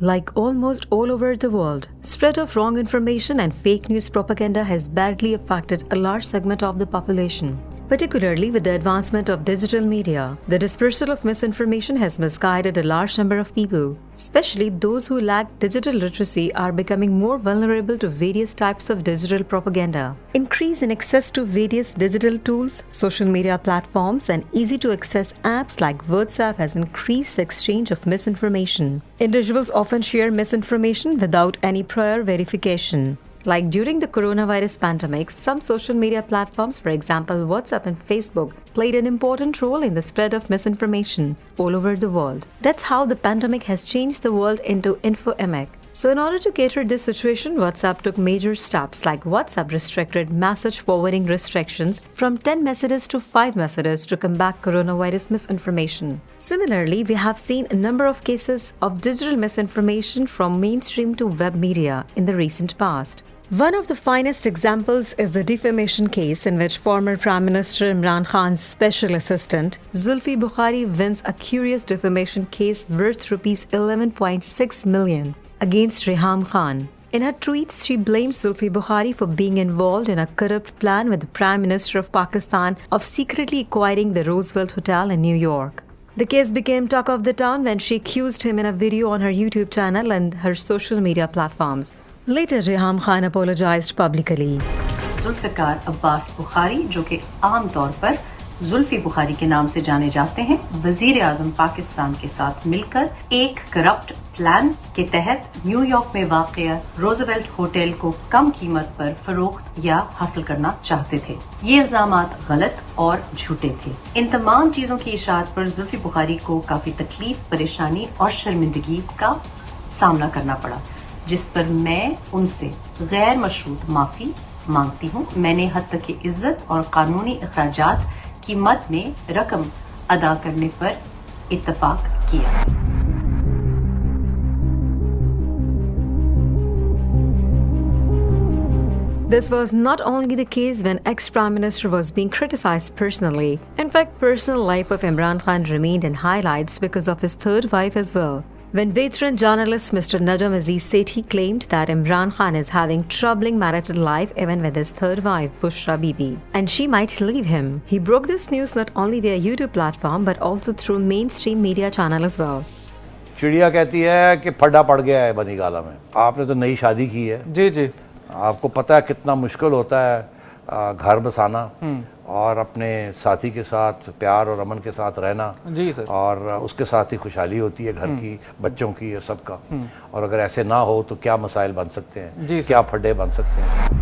Like almost all over the world, spread of wrong information and fake news propaganda has badly affected a large segment of the population. Particularly with the advancement of digital media, the dispersal of misinformation has misguided a large number of people. Especially those who lack digital literacy are becoming more vulnerable to various types of digital propaganda. Increase in access to various digital tools, social media platforms, and easy-to-access apps like WhatsApp has increased the exchange of misinformation. Individuals often share misinformation without any prior verification. Like during the coronavirus pandemic, some social media platforms, for example WhatsApp and Facebook, played an important role in the spread of misinformation all over the world. That's how the pandemic has changed the world into infodemic. So in order to cater this situation, WhatsApp took major steps like WhatsApp restricted message forwarding restrictions from 10 messages to 5 messages to combat coronavirus misinformation. Similarly, we have seen a number of cases of digital misinformation from mainstream to web media in the recent past. One of the finest examples is the defamation case in which former Prime Minister Imran Khan's special assistant, Zulfi Bukhari, wins a curious defamation case worth Rs 11.6 million against Reham Khan. In her tweets, she blamed Zulfi Bukhari for being involved in a corrupt plan with the Prime Minister of Pakistan of secretly acquiring the Roosevelt Hotel in New York. The case became talk of the town when she accused him in a video on her YouTube channel and her social media platforms. Later, Reham Khan apologized publicly. Zulfikar Abbas Bukhari, जो कि आम तौर पर जुल्फ़ी बुखारी के नाम से जाने जाते हैं, वज़ीर आज़म पाकिस्तान के साथ मिलकर एक करप्ट प्लान के तहत न्यूयॉर्क में वाक़या रोज़वेल्ट होटल को कम कीमत पर फरोख्त या हासिल करना चाहते थे। ये इल्ज़ामात गलत और झूठे थे। इन तमाम चीज़ों की इशाअत पर जुल्फ़ी बुखारी को काफ़ी तकलीफ, परेशानी और शर्मिंदगी का सामना करना पड़ा, जिस पर मैं उनसे गैर मशरूत माफ़ी मांगती हूँ। मैंने हद तक की इज्जत और कानूनी अखराजात की मद में रकम अदा करने पर इत्तफाक किया। This was not only the case when ex-Prime Minister was being criticized personally. In fact, personal life of Imran Khan remained in highlights because of his third wife as well. When veteran journalist Mr. Najam Aziz Sethi claimed that Imran Khan is having troubling marital life even with his third wife, Bushra Bibi, and she might leave him, he broke this news not only via YouTube platform but also through mainstream media channel as well. चिड़िया कहती है कि फड्डा पड़ गया है बनीगाला में। आपने तो नई शादी की है। जी जी। आपको पता है कितना मुश्किल होता है घर बसाना और अपने साथी के साथ प्यार और अमन के साथ रहना। जी सर। और उसके साथ ही खुशहाली होती है घर की, बच्चों की और सबका। और अगर ऐसे ना हो तो क्या मसाइल बन सकते हैं, क्या फड्डे बन सकते हैं।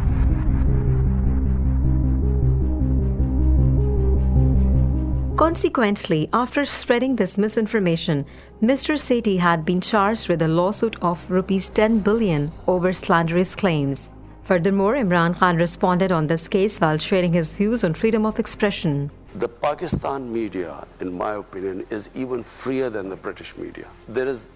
Consequently, after spreading this misinformation, Mr. Sethi had been charged with a lawsuit of Rs 10 billion over slanderous claims. Furthermore, Imran Khan responded on this case while sharing his views on freedom of expression. The Pakistan media, in my opinion, is even freer than the British media. There is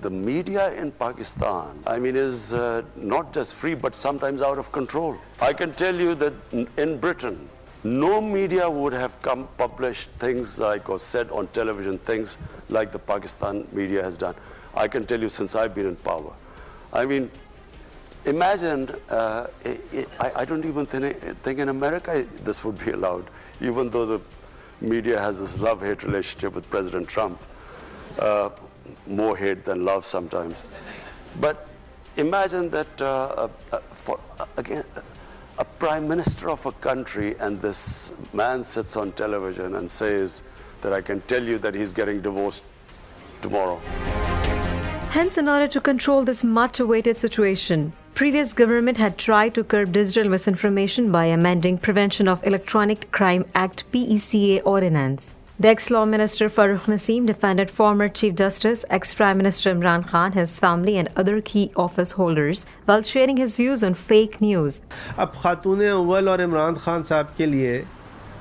the media in Pakistan, I mean, is not just free, but sometimes out of control. I can tell you that in Britain, no media would have published things like, or said on television things like the Pakistan media has done. I can tell you since I've been in power. I mean, imagine, I don't even think in America this would be allowed, even though the media has this love-hate relationship with President Trump, more hate than love sometimes. But imagine that, again, a prime minister of a country, and this man sits on television and says that I can tell you that he's getting divorced tomorrow. Hence, in order to control this much-awaited situation, previous government had tried to curb digital misinformation by amending Prevention of Electronic Crime Act (PECA) ordinance. The ex-law minister Farooq Naseem defended former Chief Justice, ex-Prime Minister Imran Khan, his family and other key office holders while sharing his views on fake news. अब खातून अव्वल और इमरान खान साहब के लिए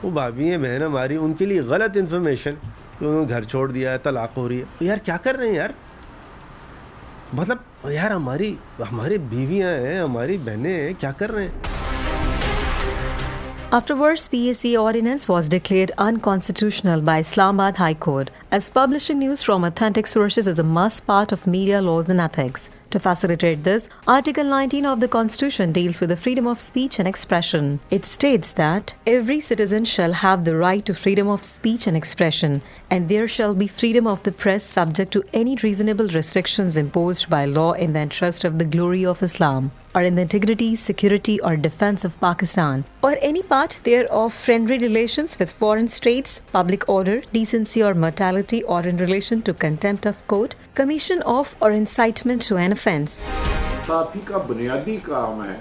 वो भाभी हैं, बहन हमारी, उनके लिए गलत इन्फॉर्मेशन कि उन्होंने घर छोड़ दिया है, तलाक हो रही है। यार क्या कर रहे हैं यार, मतलब यार हमारी बीवियां हैं, हमारी बहनें हैं, क्या कर रहे हैं। Afterwards, PECA ordinance was declared unconstitutional by Islamabad High Court as publishing news from authentic sources is a must part of media laws and ethics. To facilitate this, Article 19 of the Constitution deals with the freedom of speech and expression. It states that every citizen shall have the right to freedom of speech and expression, and there shall be freedom of the press subject to any reasonable restrictions imposed by law in the interest of the glory of Islam, or in the integrity, security, or defense of Pakistan, or any part thereof friendly relations with foreign states, public order, decency or morality, or in relation to contempt of court, commission of or incitement to an offence. साथी का बुनियादी काम है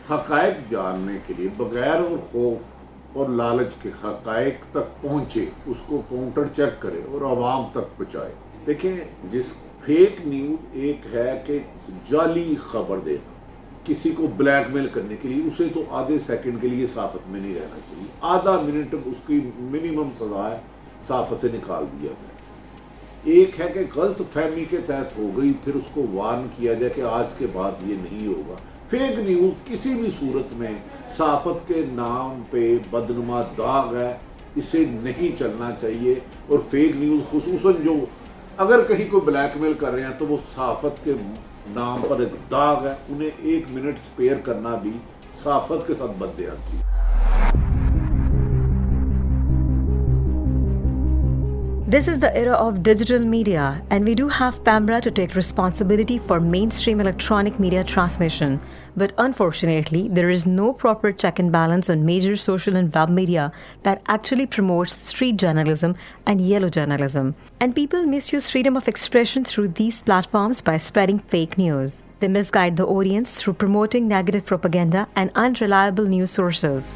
हकायक जानने के लिए बगैर और खौफ और लालच के हकायक तक पहुंचे, उसको काउंटर चेक करे और आवाम तक पहुंचाए। देखें, जिस फेक न्यूज एक है कि जाली खबर देना, किसी को ब्लैकमेल करने के लिए, उसे तो आधे सेकंड के लिए साफत में नहीं रहना चाहिए। आधा मिनट उसकी मिनिमम सजा है, साफत से निकाल दिया जाए। एक है कि गलत फहमी के तहत हो गई, फिर उसको वार्न किया जाए कि आज के बाद ये नहीं होगा। फेक न्यूज़ किसी भी सूरत में साफत के नाम पे बदनुमा दाग है, इसे नहीं चलना चाहिए। और फेक न्यूज़ खुसूसन जो अगर कहीं कोई ब्लैकमेल कर रहे हैं तो वो साफत के नाम पर एक दाग है, उन्हें एक मिनट स्पेयर करना भी साफत के साथ बददेहती है। This is the era of digital media, and we do have PAMRA to take responsibility for mainstream electronic media transmission. But unfortunately, there is no proper check and balance on major social and web media that actually promotes street journalism and yellow journalism. And people misuse freedom of expression through these platforms by spreading fake news. They misguide the audience through promoting negative propaganda and unreliable news sources.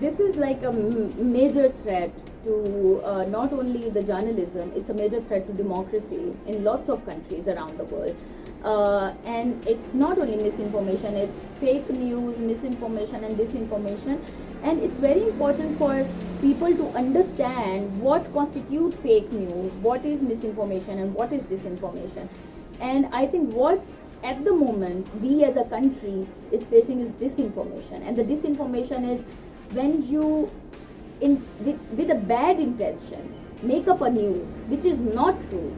This is like a major threat to not only the journalism, it's a major threat to democracy in lots of countries around the world. And it's not only misinformation, it's fake news, misinformation and disinformation. And it's very important for people to understand what constitutes fake news, what is misinformation and what is disinformation. And I think what at the moment we as a country is facing is disinformation. And the disinformation is when you, with a bad intention, make up a news which is not true,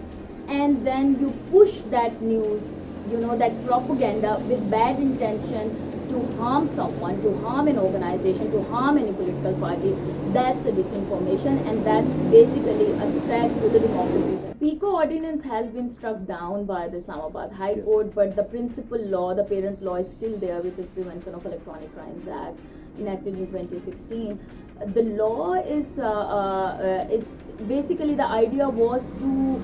and then you push that news, that propaganda with bad intention to harm someone, to harm an organization, to harm any political party, that's a disinformation, and that's basically a threat to the democracy. PICO ordinance has been struck down by the Islamabad High Court, but the principal law, the parent law, is still there, which is Prevention of Electronic Crimes Act, enacted in 2016. The law is, basically the idea was to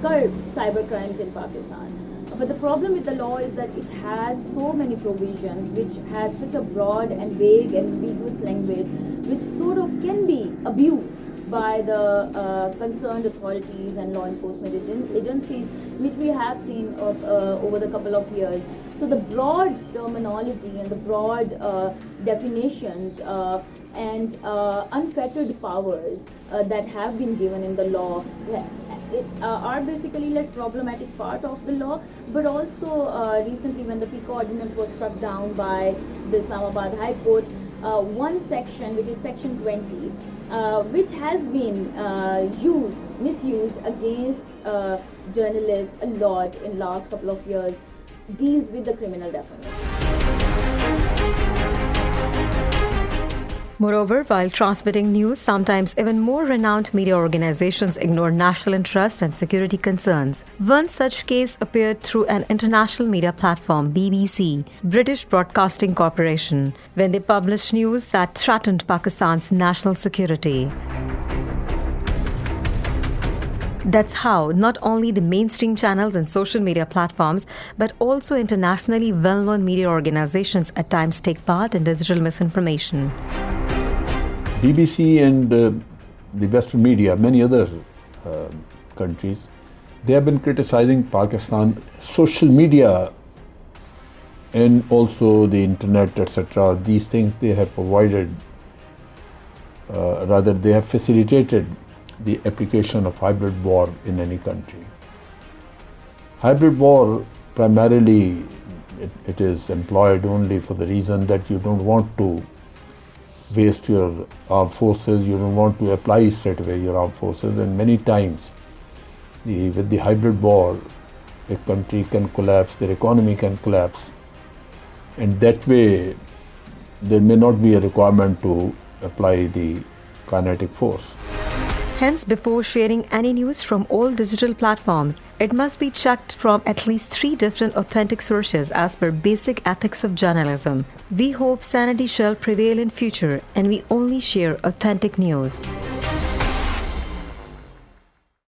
curb cyber crimes in Pakistan. But the problem with the law is that it has so many provisions, which has such a broad and vague and ambiguous language, which sort of can be abused by the concerned authorities and law enforcement agencies, which we have seen over the couple of years. So the broad terminology and the broad definitions and unfettered powers that have been given in the law are basically like problematic part of the law. But also recently, when the PICO ordinance was struck down by the Islamabad High Court, one section, which is section 20, which has been misused against journalists a lot in last couple of years, deals with the criminal definition. Moreover, while transmitting news, sometimes even more renowned media organizations ignore national interest and security concerns. One such case appeared through an international media platform, BBC, British Broadcasting Corporation, when they published news that threatened Pakistan's national security. That's how not only the mainstream channels and social media platforms, but also internationally well-known media organizations at times take part in digital misinformation. BBC and the Western media, many other countries, they have been criticizing Pakistan, social media and also the internet, etc. These things they have provided, rather they have facilitated the application of hybrid war in any country. Hybrid war, primarily, it is employed only for the reason that you don't want to waste your armed forces, you don't want to apply straight away your armed forces, and many times with the hybrid war, a country can collapse, their economy can collapse, and that way there may not be a requirement to apply the kinetic force. Hence, before sharing any news from all digital platforms, it must be checked from at least 3 different authentic sources as per basic ethics of journalism. We hope sanity shall prevail in future and we only share authentic news.